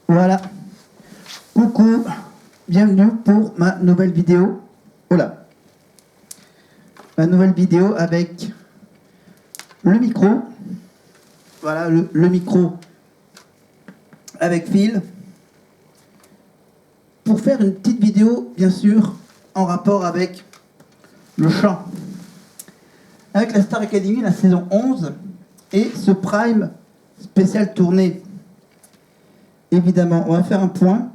Voilà. Coucou, bienvenue pour ma nouvelle vidéo. Voilà. Ma nouvelle vidéo avec le micro. Voilà, le micro avec fil. Pour faire une petite vidéo, bien sûr, en rapport avec le chant. Avec la Star Academy, la saison 11 et ce Prime spécial tournée. Évidemment, on va faire un point.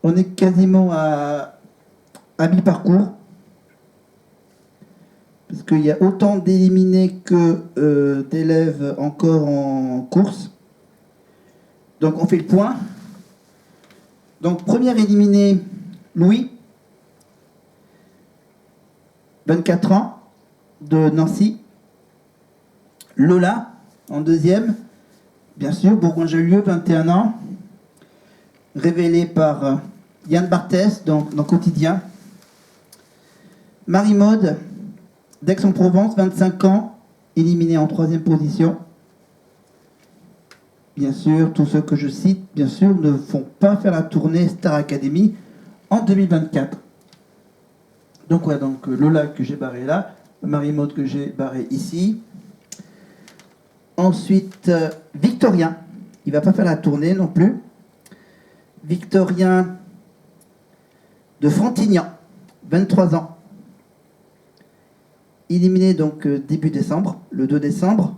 On est quasiment à mi-parcours. Parce qu'il y a autant d'éliminés que d'élèves encore en course. Donc on fait le point. Donc premier éliminé, Louis, 24 ans, de Nancy. Lola, en deuxième, bien sûr, Bourgoin-Jallieu, 21 ans, révélé par Yann Barthès dans Quotidien. Marie-Maude, d'Aix-en-Provence, 25 ans, éliminée en troisième position. Bien sûr, tous ceux que je cite, bien sûr, ne font pas faire la tournée Star Academy en 2024. Donc ouais, donc Lola que j'ai barré là, Marie-Maude que j'ai barré ici. Ensuite, Victorien, il va pas faire la tournée non plus. Victorien de Frontignan, 23 ans. Éliminé donc début décembre, le 2 décembre.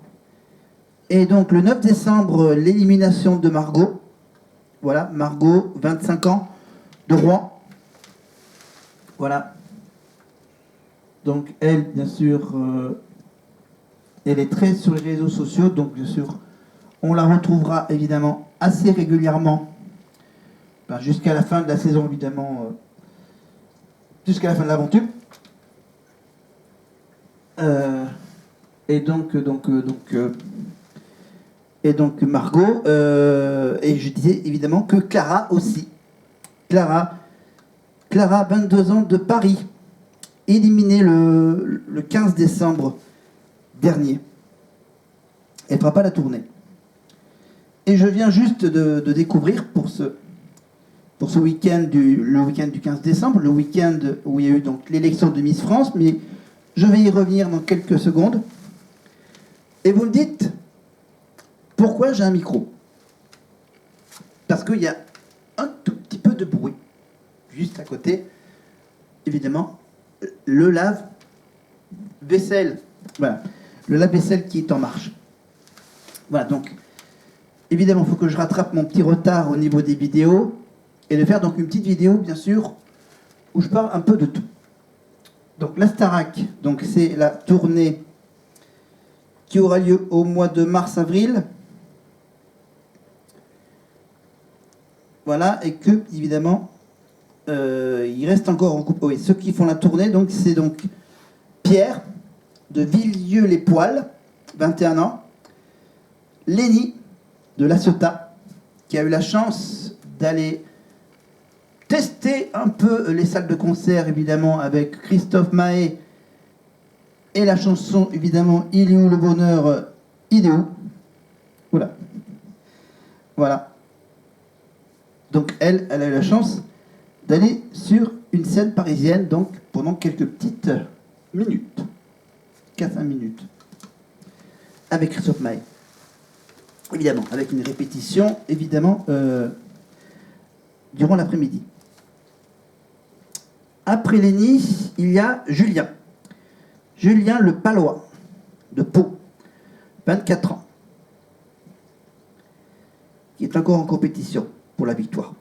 Et donc le 9 décembre, l'élimination de Margot. Voilà, Margot, 25 ans, de Rouen. Voilà. Donc elle, bien sûr, elle est très sur les réseaux sociaux. Donc bien sûr, on la retrouvera évidemment assez régulièrement. Jusqu'à la fin de la saison, évidemment. Jusqu'à la fin de l'aventure. Et donc Margot, et je disais évidemment que Clara aussi. Clara, 22 ans, de Paris, éliminée le 15 décembre dernier. Elle ne fera pas la tournée. Et je viens juste de découvrir pour ce week-end le week-end du 15 décembre, le week-end où il y a eu donc l'élection de Miss France, mais je vais y revenir dans quelques secondes. Et vous me dites, pourquoi j'ai un micro? Parce qu'il y a un tout petit peu de bruit. Juste à côté, évidemment, le lave-vaisselle. Voilà, le lave-vaisselle qui est en marche. Voilà, donc, évidemment, il faut que je rattrape mon petit retard au niveau des vidéos et de faire donc une petite vidéo, bien sûr, où je parle un peu de tout. Donc, la Starac, donc c'est la tournée qui aura lieu au mois de mars-avril. Voilà, et que, évidemment, il reste encore en couple. Oui, ceux qui font la tournée, donc, c'est donc Pierre, de Villieu-les-Poils, 21 ans. Lénie, de La Ciotat, qui a eu la chance d'aller tester un peu les salles de concert, évidemment, avec Christophe Mahé et la chanson, évidemment, Il est où le bonheur, il est où. Oula. Voilà. Donc elle a eu la chance d'aller sur une scène parisienne, donc pendant quelques petites minutes. 4-5 minutes. Avec Christophe Mahé. Évidemment, avec une répétition, évidemment, durant l'après-midi. Après Lénie, il y a Julien. Julien Le Palois, de Pau, 24 ans, qui est encore en compétition pour la victoire.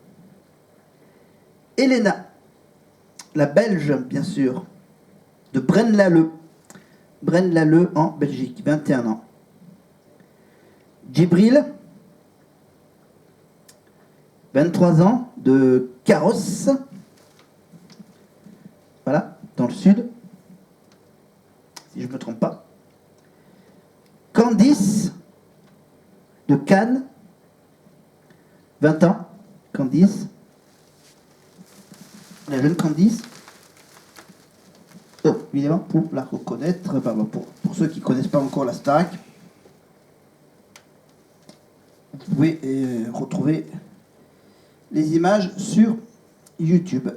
Elena, la Belge, bien sûr, de Braine-l'Alleud. Braine-l'Alleud en Belgique, 21 ans. Djibril, 23 ans, de Carrosse. Voilà, dans le sud. Si je ne me trompe pas. Candice, de Cannes, 20 ans. Candice. La jeune Candice. Oh, évidemment, pour la reconnaître, pour ceux qui ne connaissent pas encore la Starac, Vous pouvez retrouver les images sur YouTube.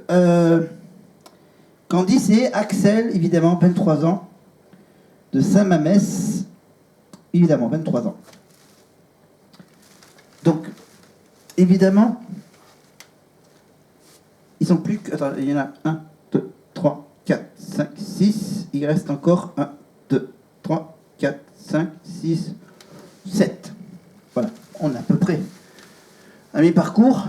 Candice et Axel, évidemment, 23 ans, de Saint-Mamès, évidemment, 23 ans. Donc, évidemment, ils sont plus que... Attends, il y en a 1, 2, 3, 4, 5, 6. Il reste encore 1, 2, 3, 4, 5, 6, 7. Voilà, on a à peu près à mi-parcours.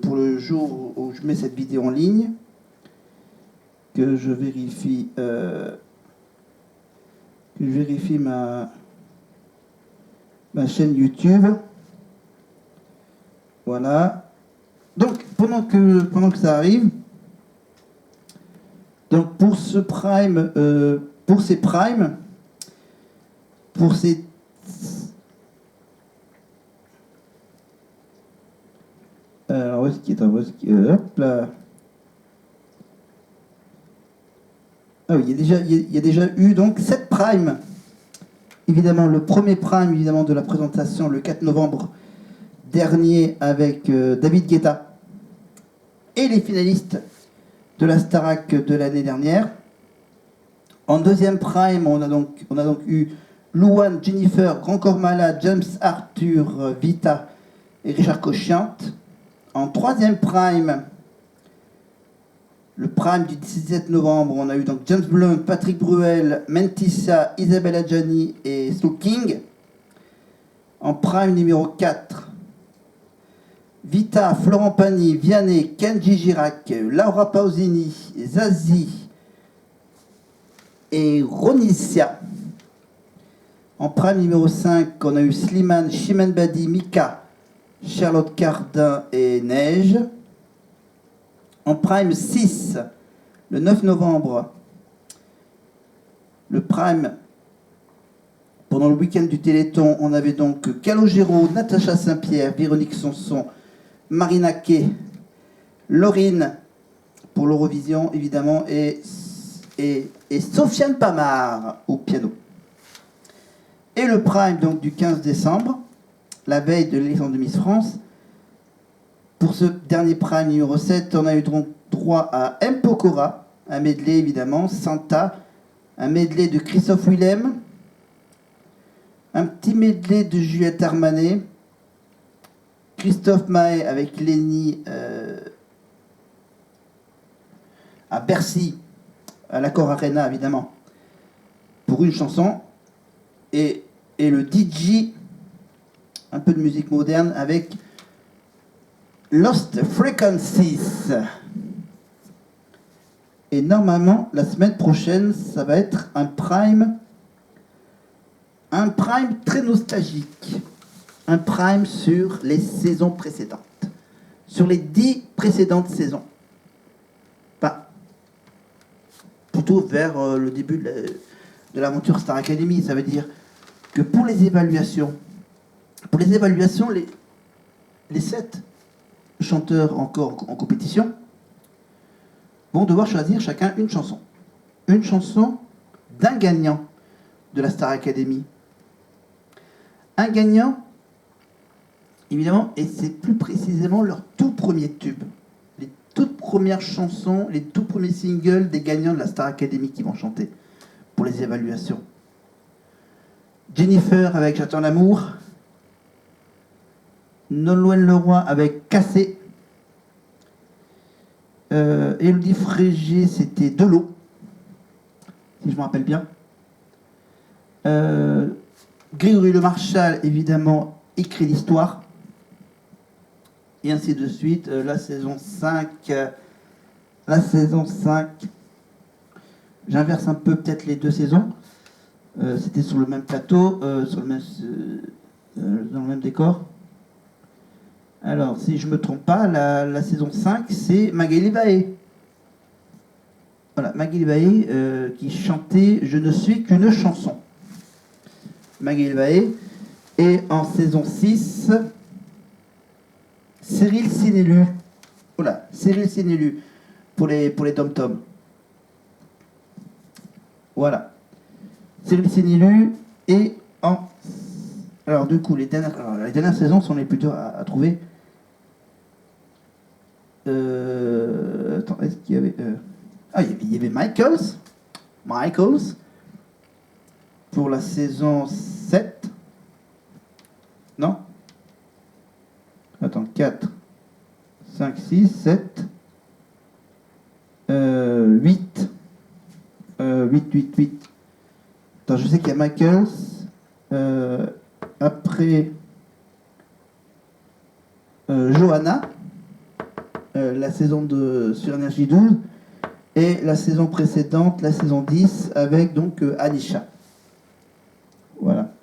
Pour le jour où je mets cette vidéo en ligne, que je vérifie ma chaîne YouTube. Voilà. Donc pendant que ça arrive, donc pour ces primes, alors, où est-ce qu'il est, hop là. Ah oui, il y a déjà eu donc 7 primes. Évidemment, le premier prime évidemment, de la présentation le 4 novembre dernier avec David Guetta et les finalistes de la Starac de l'année dernière. En deuxième prime, on a donc eu Louane, Jennifer, Grand Corps Malade, James Arthur, Vita et Richard Cochiante. En troisième prime, le prime du 17 novembre, on a eu donc James Blunt, Patrick Bruel, Mentissa, Isabelle Adjani et Slow King. En prime numéro 4, Vita, Florent Pagny, Vianney, Kenji Girac, Laura Pausini, Zazie et Ronicia. En prime numéro 5, on a eu Slimane, Chimène Badi, Mika, Charlotte Cardin et Neige. En prime 6, le 9 novembre, le prime, pendant le week-end du Téléthon, on avait donc Calogero, Natacha Saint-Pierre, Véronique Sanson, Marina Kay, Laurine, pour l'Eurovision évidemment, et Sofiane Pamar au piano. Et le prime donc du 15 décembre, la veille de l'élection de Miss France. Pour ce dernier prime numéro 7, on a eu donc droit à M. Pokora, un medley évidemment, Santa, un medley de Christophe Willem, un petit medley de Juliette Armanet, Christophe Mahé avec Lenny à Bercy, à l'Accor Arena évidemment, pour une chanson, et le DJ, un peu de musique moderne avec Lost Frequencies. Et normalement, la semaine prochaine, ça va être un prime très nostalgique. Un prime sur les saisons précédentes. Sur les 10 précédentes saisons. Pas. Plutôt vers le début de l'aventure Star Academy. Ça veut dire que pour les évaluations, les 7 chanteurs encore en compétition vont devoir choisir chacun une chanson. Une chanson d'un gagnant de la Star Academy. Un gagnant, évidemment, et c'est plus précisément leur tout premier tube. Les toutes premières chansons, les tout premiers singles des gagnants de la Star Academy qui vont chanter pour les évaluations. Jennifer avec J'attends l'amour. Nolwenn Leroy avec Cassé. Élodie Frégé, c'était De l'eau, si je me rappelle bien. Grégory Le Marchal, évidemment, écrit l'histoire. Et ainsi de suite. La saison 5, j'inverse un peu peut-être les deux saisons. C'était sur le même plateau, dans le même décor. Alors, si je ne me trompe pas, la saison 5, c'est Magali Baé. Voilà, Magali Baé qui chantait « Je ne suis qu'une chanson ». Magali Baé. Et en saison 6, Cyril Sinélu. Voilà, Cyril Sinélu pour les tom-toms. Voilà. Cyril Sinélu. Et en Alors du coup, les dernières saisons sont les plus dures à trouver. Attends, est-ce qu'il y avait... Ah, il y avait Michaels, pour la saison 7. Non? Attends, 4, 5, 6, 7, 8. 8. Attends, je sais qu'il y a Michaels. Après Johanna, la saison sur Énergie 12, et la saison précédente, la saison 10, avec donc Anisha. Voilà.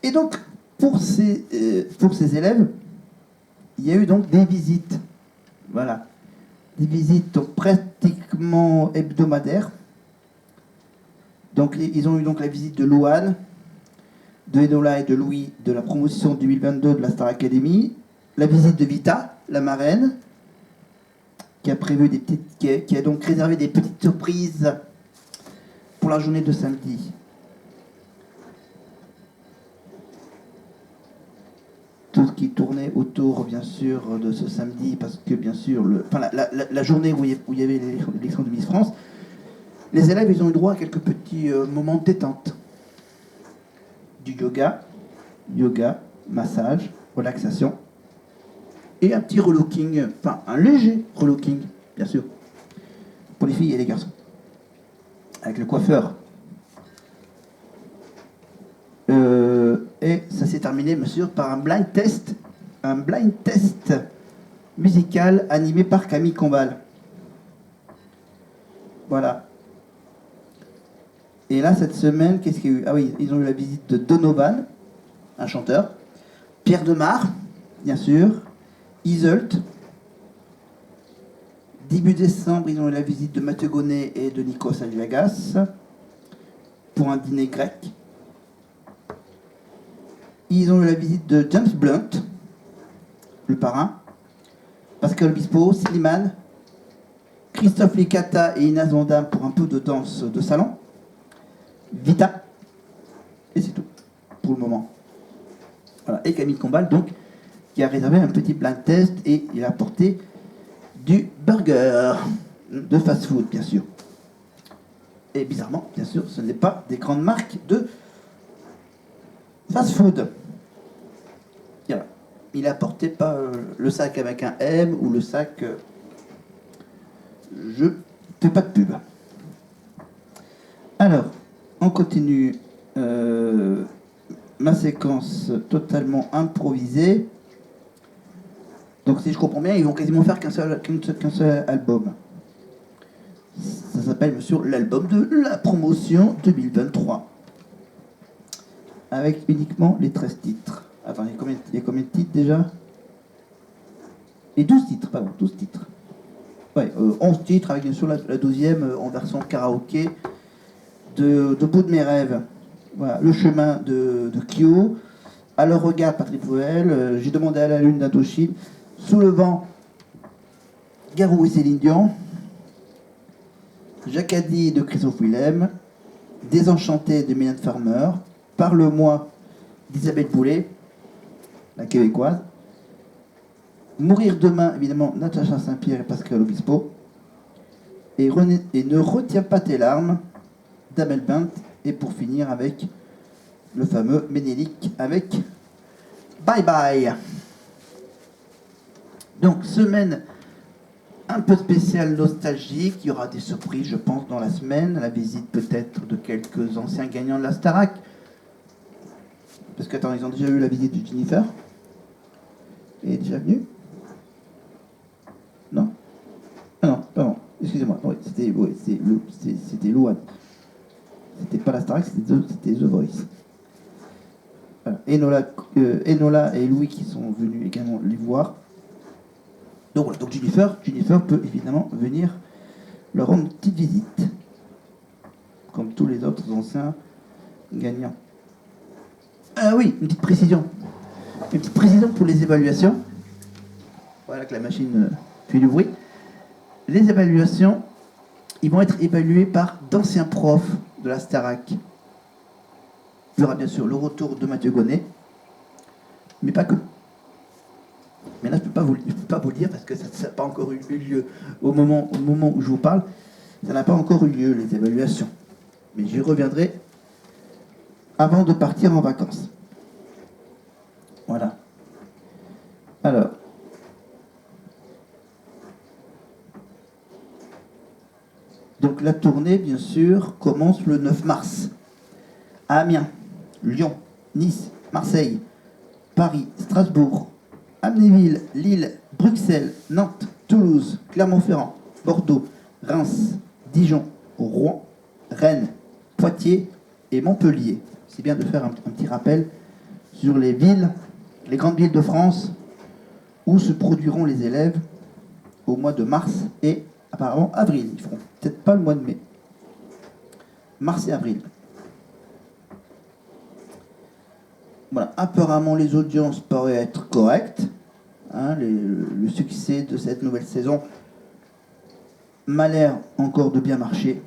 Et donc, pour ces élèves, il y a eu donc des visites. Voilà. Des visites donc, pratiquement hebdomadaires. Donc, ils ont eu donc la visite de Louane, de Enola et de Louis de la promotion 2022 de la Star Academy. La visite de Vita, la marraine, qui a donc réservé des petites surprises pour la journée de samedi. Tout ce qui tournait autour, bien sûr, de ce samedi, parce que, bien sûr, la journée où il y avait l'élection de Miss France, les élèves, ils ont eu droit à quelques petits moments de détente. Du yoga, massage, relaxation, et un petit relooking, enfin, un léger relooking, bien sûr, pour les filles et les garçons. Avec le coiffeur. Et ça s'est terminé, monsieur, par un blind test musical animé par Camille Combal. Voilà. Et là, cette semaine, qu'est-ce qu'il y a eu? Ah oui, ils ont eu la visite de Donovan, un chanteur, Pierre Demar, bien sûr, Iseult. Début décembre, ils ont eu la visite de Mathieu Gonnet et de Nikos Aliagas pour un dîner grec. Ils ont eu la visite de James Blunt, le parrain, Pascal Obispo, Slimane, Christophe Licata et Inaz Vandam pour un peu de danse de salon, Vita, et c'est tout pour le moment. Voilà. Et Camille Combal, donc, qui a réservé un petit blind test et il a apporté du burger de fast-food, bien sûr. Et bizarrement, bien sûr, ce n'est pas des grandes marques de fast-food. Voilà. Il a apporté pas le sac avec un M ou le sac... je fais pas de pub. Alors, on continue ma séquence totalement improvisée. Donc si je comprends bien, ils vont quasiment faire qu'un seul album. Ça s'appelle, monsieur, l'album de la promotion 2023. Avec uniquement les 13 titres. Attends, il y a combien de titres déjà? Et 12 titres, pardon, 12 titres. Ouais, 11 titres avec bien sûr la 12e en version karaoké de Bout de mes rêves. Voilà, Le chemin de Kyo, À leur regard Patrick Bruel, J'ai demandé à la lune d'Indochine, Sous le vent, Garou et Céline Dion, Jacadi de Christophe Willem, Désenchanté de Mylène Farmer, Parle-moi d'Isabelle Boulay, la québécoise, Mourir demain, évidemment, Natacha Saint-Pierre et Pascal Obispo, et Ne retiens pas tes larmes, d'Amel Bent, et pour finir avec le fameux Ménélique avec Bye Bye. Donc, semaine un peu spéciale, nostalgique. Il y aura des surprises, je pense, dans la semaine. La visite peut-être de quelques anciens gagnants de la Starac. Parce que, attends, ils ont déjà eu la visite de Jennifer. Elle est déjà venue? Non? Ah non, pardon. Excusez-moi. Oui, c'était Louane. C'était pas la Starac, c'était The Voice. Voilà. Enola et Louis qui sont venus également les voir. Donc voilà, donc Jennifer peut évidemment venir leur rendre une petite visite, comme tous les autres anciens gagnants. Ah oui, une petite précision. Une petite précision pour les évaluations. Voilà que la machine fait du bruit. Les évaluations, ils vont être évalués par d'anciens profs de la Starac. Il y aura bien sûr le retour de Mathieu Gonnet, mais pas que. Mais là, je ne peux pas vous le dire parce que ça n'a pas encore eu lieu au moment où je vous parle. Ça n'a pas encore eu lieu, les évaluations. Mais j'y reviendrai avant de partir en vacances. Voilà. Alors. Donc la tournée, bien sûr, commence le 9 mars. À Amiens, Lyon, Nice, Marseille, Paris, Strasbourg, Amnéville, Lille, Bruxelles, Nantes, Toulouse, Clermont-Ferrand, Bordeaux, Reims, Dijon, Rouen, Rennes, Poitiers et Montpellier. C'est bien de faire un petit rappel sur les villes, les grandes villes de France où se produiront les élèves au mois de mars et apparemment avril. Ils feront peut-être pas le mois de mai. Mars et avril. Voilà. Apparemment, les audiences paraissent être correctes. Hein, le succès de cette nouvelle saison m'a l'air encore de bien marcher.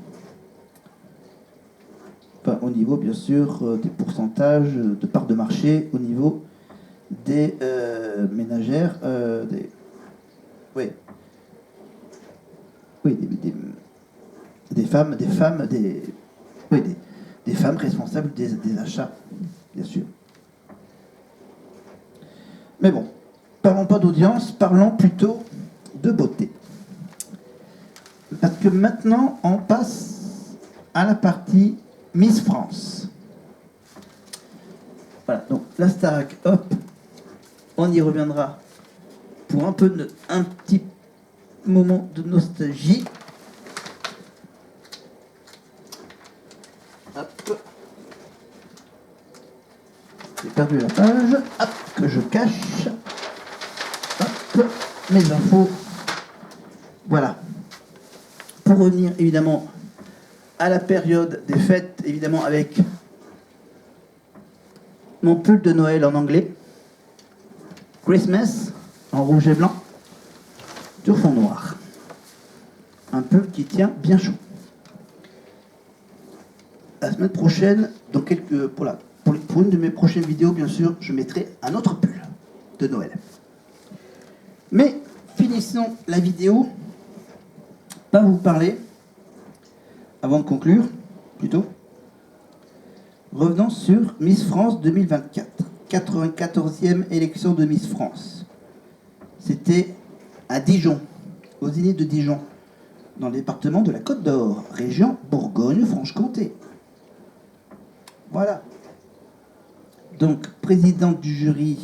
Enfin, au niveau, bien sûr, des pourcentages de part de marché, au niveau des ménagères, oui, des femmes, des femmes responsables des achats, bien sûr. Mais bon, parlons pas d'audience, parlons plutôt de beauté. Parce que maintenant, on passe à la partie Miss France. Voilà, donc la Starac, hop, on y reviendra pour un petit moment de nostalgie. Hop. J'ai perdu la page. Hop, que je cache. Hop, mes infos. Voilà. Pour revenir évidemment à la période des fêtes, évidemment avec mon pull de Noël en anglais. Christmas en rouge et blanc sur fond noir. Un pull qui tient bien chaud. La semaine prochaine, pour une de mes prochaines vidéos, bien sûr, je mettrai un autre pull de Noël. Mais finissons la vidéo par vous parler, avant de conclure, plutôt, revenons sur Miss France 2024, 94e élection de Miss France. C'était à Dijon, aux Zénith de Dijon, dans le département de la Côte d'Or, région Bourgogne-Franche-Comté. Voilà. Donc, présidente du jury,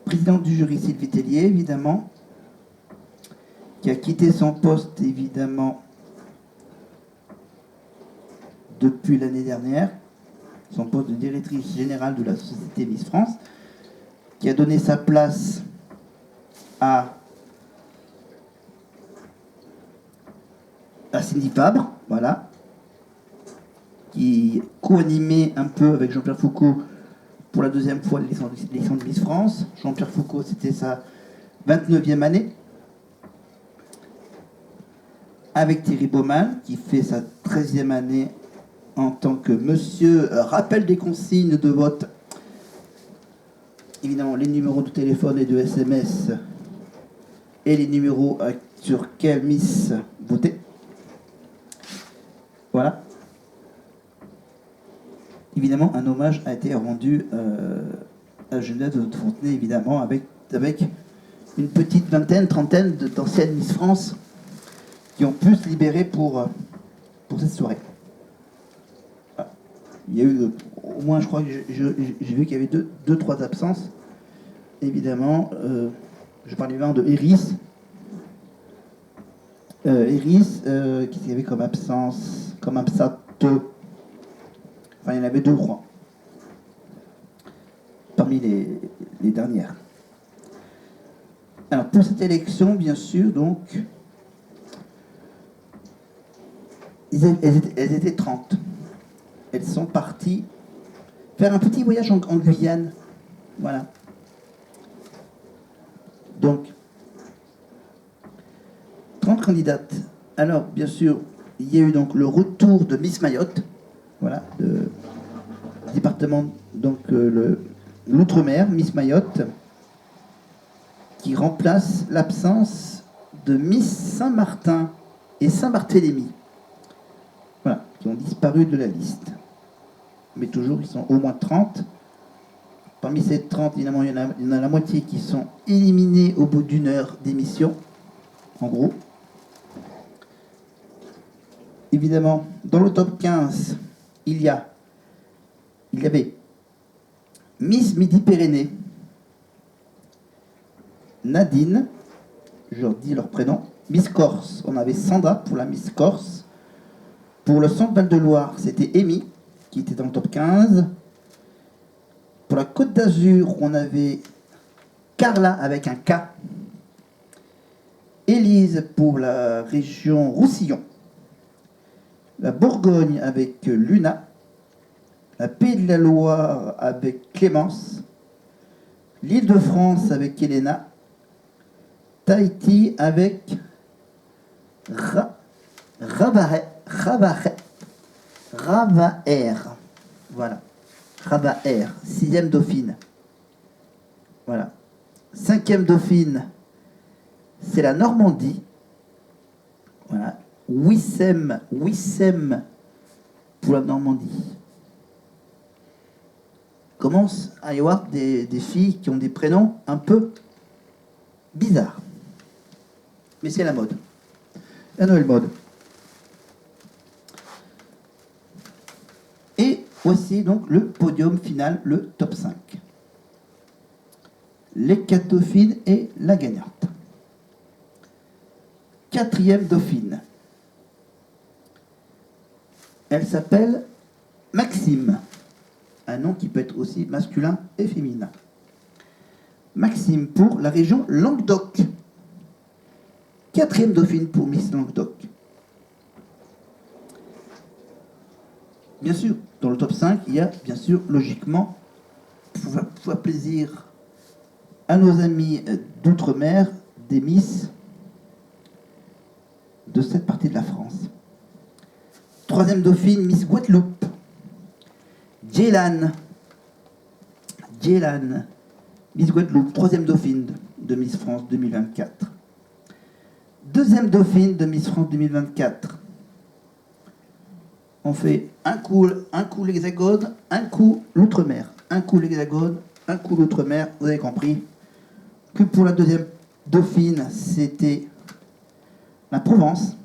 présidente du jury Sylvie Tellier, évidemment, qui a quitté son poste, évidemment, depuis l'année dernière, son poste de directrice générale de la société Miss France, qui a donné sa place à Cindy Fabre, voilà, qui co-animait un peu avec Jean-Pierre Foucault pour la deuxième fois l'élection de Miss France. Jean-Pierre Foucault, c'était sa 29e année. Avec Thierry Baumann, qui fait sa 13e année en tant que monsieur rappel des consignes de vote. Évidemment, les numéros de téléphone et de SMS et les numéros sur quelle Miss voter. Voilà. Évidemment, un hommage a été rendu à Geneviève de Fontenay, évidemment, avec une petite vingtaine, trentaine d'anciennes Miss France qui ont pu se libérer pour cette soirée. Voilà. Il y a eu, au moins, je crois que j'ai vu qu'il y avait deux, trois absences. Évidemment, je parle évidemment de Iris. Iris, qui avait comme absence, comme absente. Enfin, il y en avait 2 ou 3. Parmi les dernières. Alors, pour cette élection, bien sûr, donc, elles étaient 30. Elles sont parties faire un petit voyage en Guyane. Voilà. Donc, 30 candidates Alors, bien sûr, il y a eu donc le retour de Miss Mayotte, voilà, de département, donc l'outre-mer, Miss Mayotte, qui remplace l'absence de Miss Saint-Martin et Saint-Barthélemy, voilà, qui ont disparu de la liste. Mais toujours, ils sont au moins 30. Parmi ces 30, évidemment, il y en a la moitié qui sont éliminés au bout d'une heure d'émission, en gros. Évidemment, dans le top 15, il y avait Miss Midi-Pyrénées, Nadine, je leur dis leur prénom, Miss Corse, on avait Sandra pour la Miss Corse. Pour le Centre Val-de-Loire, c'était Amy, qui était dans le top 15. Pour la Côte d'Azur, on avait Carla avec un K. Élise pour la région Roussillon. La Bourgogne avec Luna. La Pays de la Loire avec Clémence. L'Île-de-France avec Elena. Tahiti avec Ravaer. Voilà. Ravaer, 6e dauphine. Voilà. 5e dauphine, c'est la Normandie. Voilà. Wissem pour la Normandie. Commence à y avoir des filles qui ont des prénoms un peu bizarres. Mais c'est la mode. La nouvelle mode. Et voici donc le podium final, le top 5. Les 4 dauphines et la gagnante. 4e dauphine. Elle s'appelle Maxime. Un nom qui peut être aussi masculin et féminin. Maxime pour la région Languedoc. 4e dauphine pour Miss Languedoc. Bien sûr, dans le top 5, il y a bien sûr, logiquement, pour faire plaisir à nos amis d'outre-mer, des Miss de cette partie de la France. 3e dauphine, Miss Guadeloupe. Jaylan, Miss Guadeloupe, 3e dauphine de Miss France 2024. 2e dauphine de Miss France 2024. On fait un coup l'hexagone, un coup l'outre-mer. Un coup l'hexagone, un coup l'outre-mer. Vous avez compris que pour la 2e dauphine, c'était la Provence,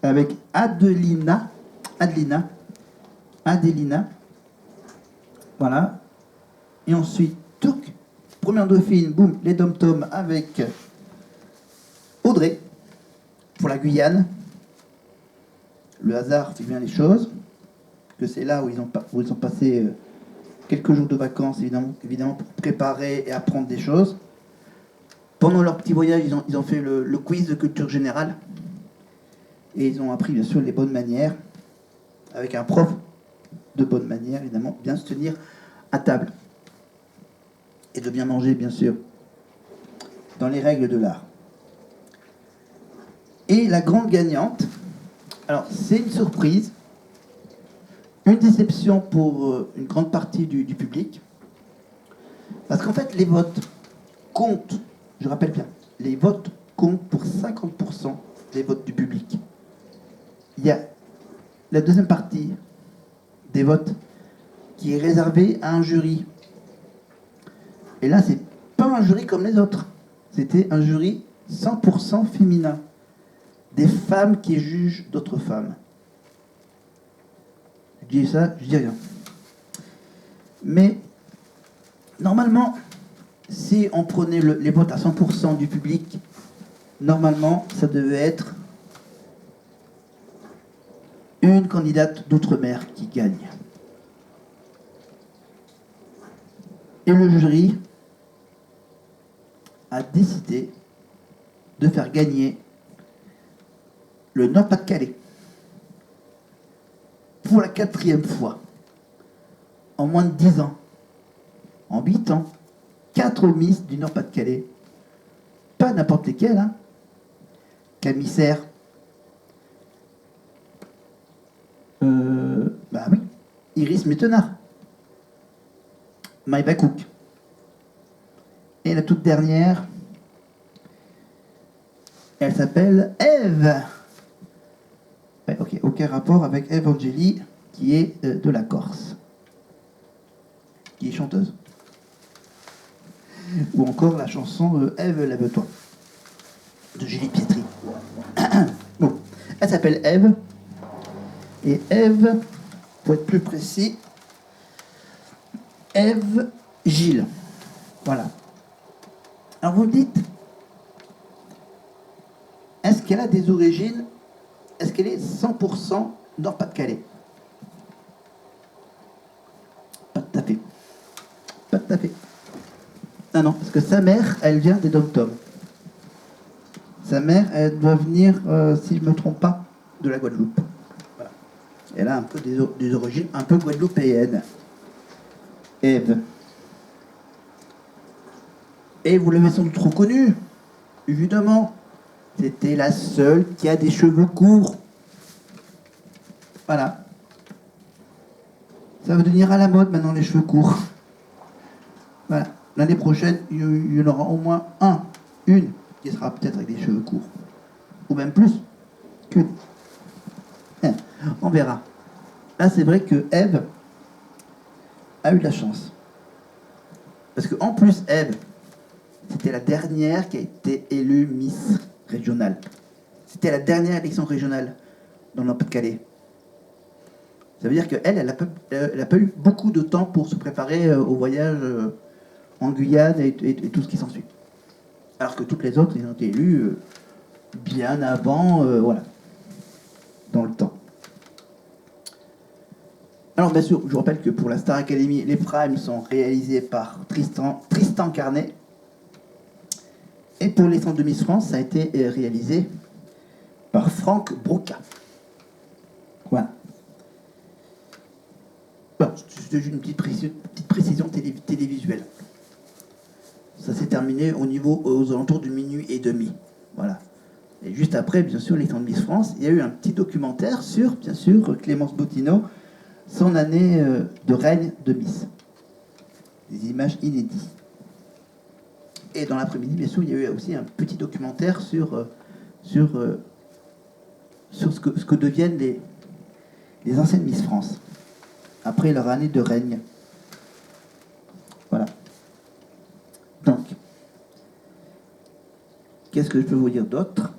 avec Adelina. Voilà. Et ensuite, touc, première dauphine, boum, les dom-toms avec Audrey, pour la Guyane. Le hasard fait bien les choses, que c'est là où ils ont passé quelques jours de vacances, évidemment pour préparer et apprendre des choses. Pendant leur petit voyage, ils ont fait le quiz de culture générale. Et ils ont appris, bien sûr, les bonnes manières, avec un prof de bonnes manières, évidemment, bien se tenir à table. Et de bien manger, bien sûr, dans les règles de l'art. Et la grande gagnante, alors c'est une surprise, une déception pour une grande partie du public, parce qu'en fait, les votes comptent, je rappelle bien, les votes comptent pour 50% des votes du public. Il y a la deuxième partie des votes qui est réservée à un jury. Et là, c'est pas un jury comme les autres. C'était un jury 100% féminin. Des femmes qui jugent d'autres femmes. Je dis ça, je dis rien. Mais, normalement, si on prenait les votes à 100% du public, normalement, ça devait être une candidate d'outre-mer qui gagne. Et le jury a décidé de faire gagner le Nord-Pas-de-Calais pour la 4e fois en moins de 10 ans, en 8 ans, 4 Miss du Nord-Pas-de-Calais, pas n'importe lesquelles, hein. Camille Serre, Bah oui, Iris Mittenard. Maïva Cook. Et la toute dernière, elle s'appelle Ève. Ouais, ok, aucun rapport avec Ève Angeli, qui est de la Corse, qui est chanteuse. Ou encore la chanson Ève, lève-toi, de Julie Pietri. Bon, elle s'appelle Ève. Et Ève, pour être plus précis, Ève Gilles. Voilà. Alors vous me dites, est-ce qu'elle a des origines, est-ce qu'elle est 100% Nord-Pas-de-Calais? Pas tout à fait. Pas tout à fait. Ah non, parce que sa mère, elle vient des Dom-Tom. Sa mère, elle doit venir, si je ne me trompe pas, de la Guadeloupe. Voilà. Elle a un peu des origines un peu guadeloupéennes. Ève. Et vous l'avez sans doute reconnue, évidemment. C'était la seule qui a des cheveux courts. Voilà. Ça va devenir à la mode maintenant, les cheveux courts. Voilà. L'année prochaine, il y en aura au moins une qui sera peut-être avec des cheveux courts. Ou même plus qu'une. On verra. Là, c'est vrai que Ève a eu de la chance. Parce qu'en plus, Ève, c'était la dernière qui a été élue Miss régionale. C'était la dernière élection régionale dans le Pas-de-Calais. Ça veut dire qu'elle, elle a pas eu beaucoup de temps pour se préparer au voyage en Guyane et tout ce qui s'ensuit. Alors que toutes les autres, ils ont été élus bien avant, voilà, dans le temps. Alors bien sûr, je vous rappelle que pour la Star Academy, les primes sont réalisés par Tristan Carnet. Et pour les centres de Miss France, ça a été réalisé par Franck Broca. Voilà. Bon, c'est juste une petite précision télévisuelle. Ça s'est terminé aux alentours de minuit et demi. Voilà. Et juste après, bien sûr, les temps de Miss France, il y a eu un petit documentaire sur, bien sûr, Clémence Bottineau, son année de règne de Miss. Des images inédites. Et dans l'après-midi, bien sûr, il y a eu aussi un petit documentaire sur ce que deviennent les anciennes Miss France, après leur année de règne. Voilà. Donc, qu'est-ce que je peux vous dire d'autre?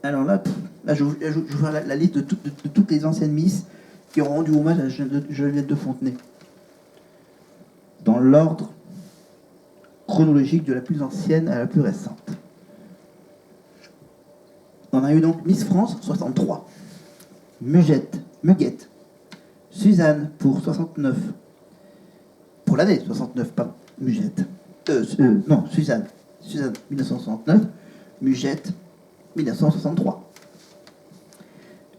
Alors là, je vais faire la liste de toutes les anciennes Miss qui ont rendu hommage à Geneviève de Fontenay. Dans l'ordre chronologique de la plus ancienne à la plus récente. On a eu donc Miss France 63. Muguette. Suzanne pour 69. Pour l'année 69, pas Muguette. Non, Suzanne 1969. Muguette 1963.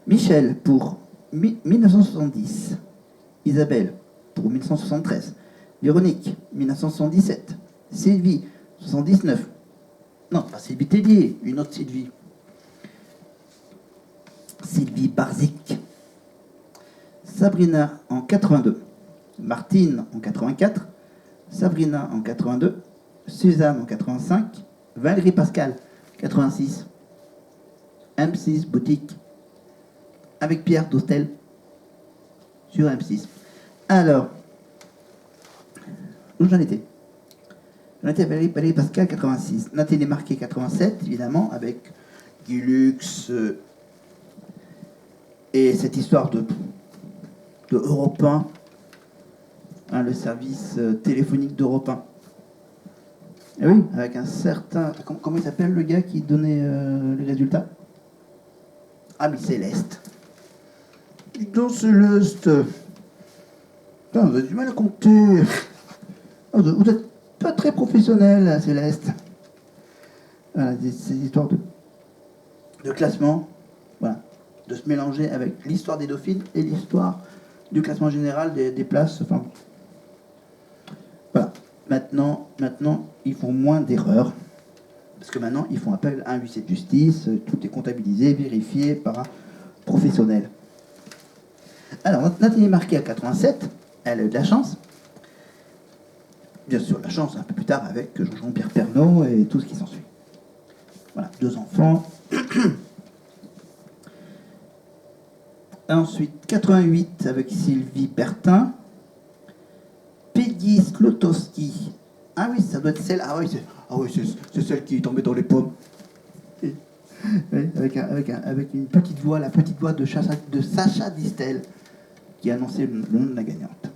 Michel pour 1970. Isabelle pour 1973. Véronique 1977. Sylvie 79. Non, pas Sylvie Tellier, une autre Sylvie. Sylvie Barzik. Sabrina en 82. Martine en 84. Sabrina en 82. Suzanne en 85. Valérie Pascal 86. M6 Boutique avec Pierre Dostel sur M6. Alors, où j'en étais? J'en étais à Valérie Pascal 86. Nathalie Marquet 87, évidemment, avec Guy Lux et cette histoire de Europe 1, hein, le service téléphonique d'Europe 1. Et oui, avec un certain... Comment il s'appelle le gars qui donnait les résultats? Ah, mais Céleste. Dis donc, Céleste. Putain, vous avez du mal à compter. Vous êtes pas très professionnel, Céleste. Voilà, ces histoires de classement. Voilà. De se mélanger avec l'histoire des dauphines et l'histoire du classement général des places. Enfin, voilà. Maintenant, ils font moins d'erreurs. Parce que maintenant, ils font appel à un huissier de justice, tout est comptabilisé, vérifié par un professionnel. Alors, Nathalie Marquet à 87, elle a eu de la chance. Bien sûr, la chance un peu plus tard avec Jean-Pierre Pernaut et tout ce qui s'ensuit. Voilà, 2 enfants. Ensuite, 88 avec Sylvie Bertin. Peggy Slotowski. Ah oui, ça doit être celle. Ah oui, c'est celle qui est tombée dans les pommes. Oui, avec une petite voix, la petite voix de Sacha Distel, qui a annoncé le nom de la gagnante.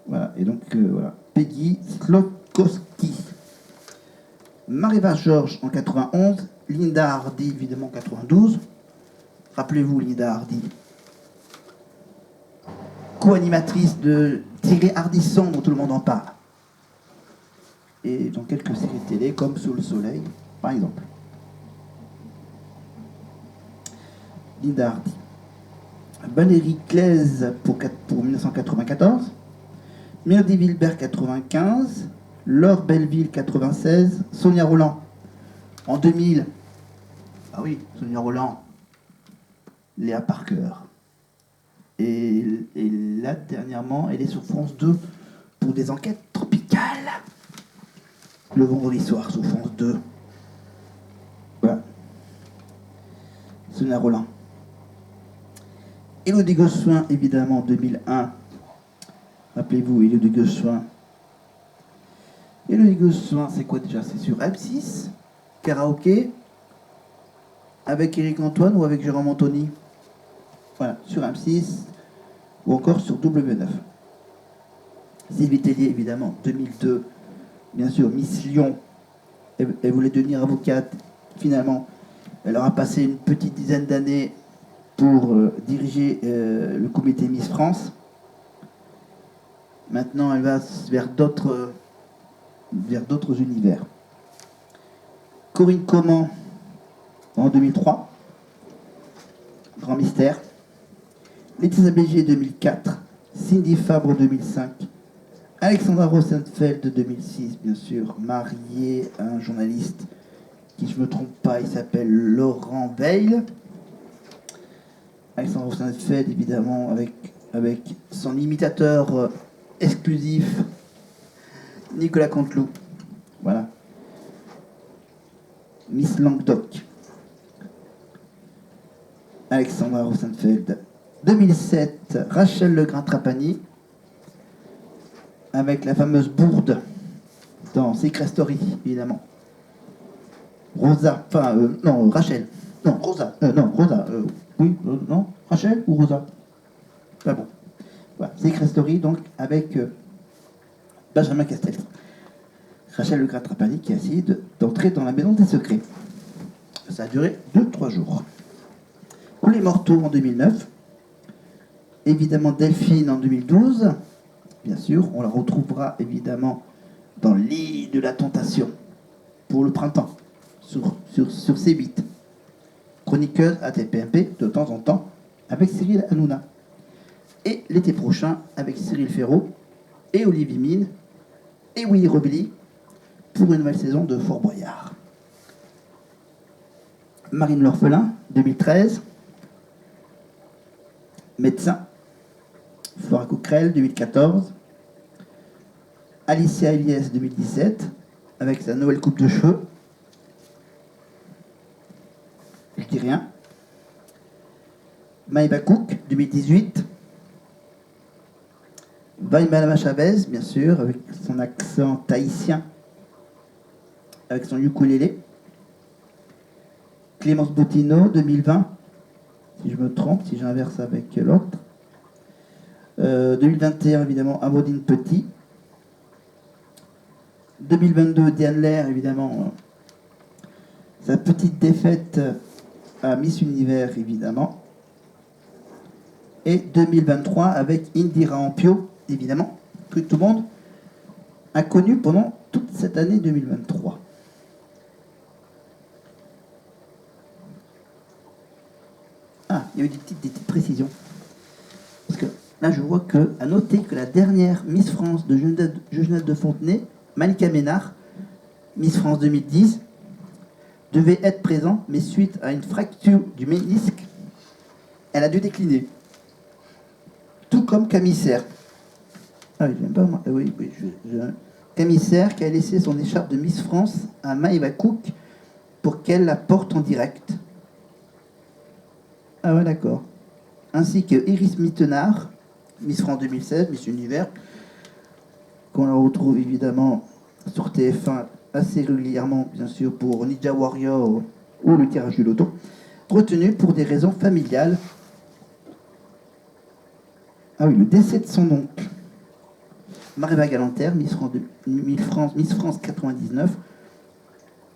Voilà, et donc voilà. Peggy Slotowski. Mariva Georges en 91. Linda Hardy, évidemment, en 92. Rappelez-vous Linda Hardy, co-animatrice de Thierry Ardisson, dont tout le monde en parle. Et dans quelques séries télé, comme Sous le soleil, par exemple. Linda Hardy. Valérie Claise pour 1994. Myrdy Wilbert 95. Laure Belleville 96. Sonia Rolland en 2000. Ah oui, Sonia Rolland. Léa Parker. Et là, dernièrement, elle est sur France 2 pour des enquêtes tropicales. Le vendredi soir, sur France 2. Voilà. Sonia Rolland. Élodie Gossuin, évidemment, 2001. Rappelez-vous, Élodie Gossuin. Élodie Gossuin, c'est quoi déjà? C'est sur M6, karaoké, avec Éric Antoine ou avec Jérôme Anthony? Voilà, sur M6 ou encore sur W9. Sylvie Tellier, évidemment, 2002. Bien sûr, Miss Lyon. Elle voulait devenir avocate. Finalement, elle aura passé une petite dizaine d'années pour diriger le comité Miss France. Maintenant, elle va vers d'autres univers. Corinne Coman en 2003. Grand mystère. Laetitia Bégier 2004. Cindy Fabre 2005. Alexandra Rosenfeld 2006, bien sûr, mariée à un journaliste qui, je ne me trompe pas, il s'appelle Laurent Veil. Alexandra Rosenfeld, évidemment, avec son imitateur exclusif, Nicolas Canteloup. Voilà. Miss Languedoc. Alexandra Rosenfeld. 2007, Rachel Legrain-Trapani, avec la fameuse bourde dans Secret Story, évidemment. Rosa, non, Rachel. Non, Rosa. Oui, non, Rachel ou Rosa? Pas bon. Voilà, Secret Story, donc, avec Benjamin Castel. Rachel Legrain-Trapani qui a essayé d'entrer dans la maison des secrets. Ça a duré 2-3 jours. Pour les mortaux en 2009, évidemment Delphine en 2012, bien sûr, on la retrouvera évidemment dans l'île de la tentation pour le printemps, sur C8. Chroniqueuse à TPMP de temps en temps avec Cyril Hanouna. Et l'été prochain avec Cyril Ferraud et Olivier Mine et Willy Robilly pour une nouvelle saison de Fort Boyard. Marine L'Orphelin, 2013. Médecin. Flora Coquerel, 2014. Alicia Eliès, 2017, avec sa nouvelle coupe de cheveux. Je dis rien. Maïba Cook, 2018. Vaïmalama Chavez, bien sûr, avec son accent tahitien, avec son ukulélé. Clémence Boutino, 2020, si je me trompe, si j'inverse avec l'autre. 2021, évidemment, Amandine Petit. 2022, Diane Lair, évidemment, sa petite défaite à Miss Univers, évidemment. Et 2023 avec Indira Ampio, évidemment, que tout le monde a connu pendant toute cette année 2023. Ah, il y a eu des petites précisions. Parce que là, je vois à noter que la dernière Miss France de Geneviève de Fontenay, Malika Ménard, Miss France 2010, devait être présente, mais suite à une fracture du ménisque, elle a dû décliner. Tout comme Camille Serre. Ah oui, j'aime pas moi. Oui, Camille Serre qui a laissé son écharpe de Miss France à Maëva Cook pour qu'elle la porte en direct. Ah ouais, d'accord. Ainsi que Iris Mittenard, Miss France 2016, Miss Univers, qu'on retrouve évidemment sur TF1 assez régulièrement, bien sûr, pour Ninja Warrior ou le tirage du loto, retenue pour des raisons familiales. Ah oui, le décès de son oncle. Maréva Galanter, Miss France 99,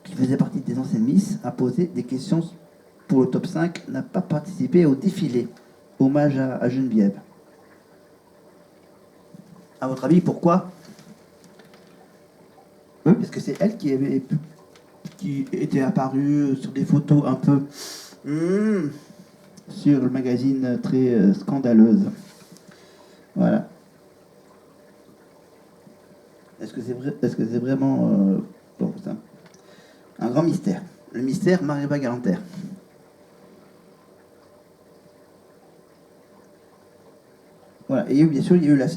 qui faisait partie des anciennes Miss, a posé des questions pour le top 5, n'a pas participé au défilé. Hommage à Geneviève. À votre avis, pourquoi? Oui, parce que c'est elle qui était apparue sur des photos un peu sur le magazine très scandaleuse. Voilà. Est-ce que c'est vrai, est-ce que c'est vraiment bon, c'est un grand mystère. Le mystère Maréva Galanter. Voilà. Et bien sûr, il y a eu la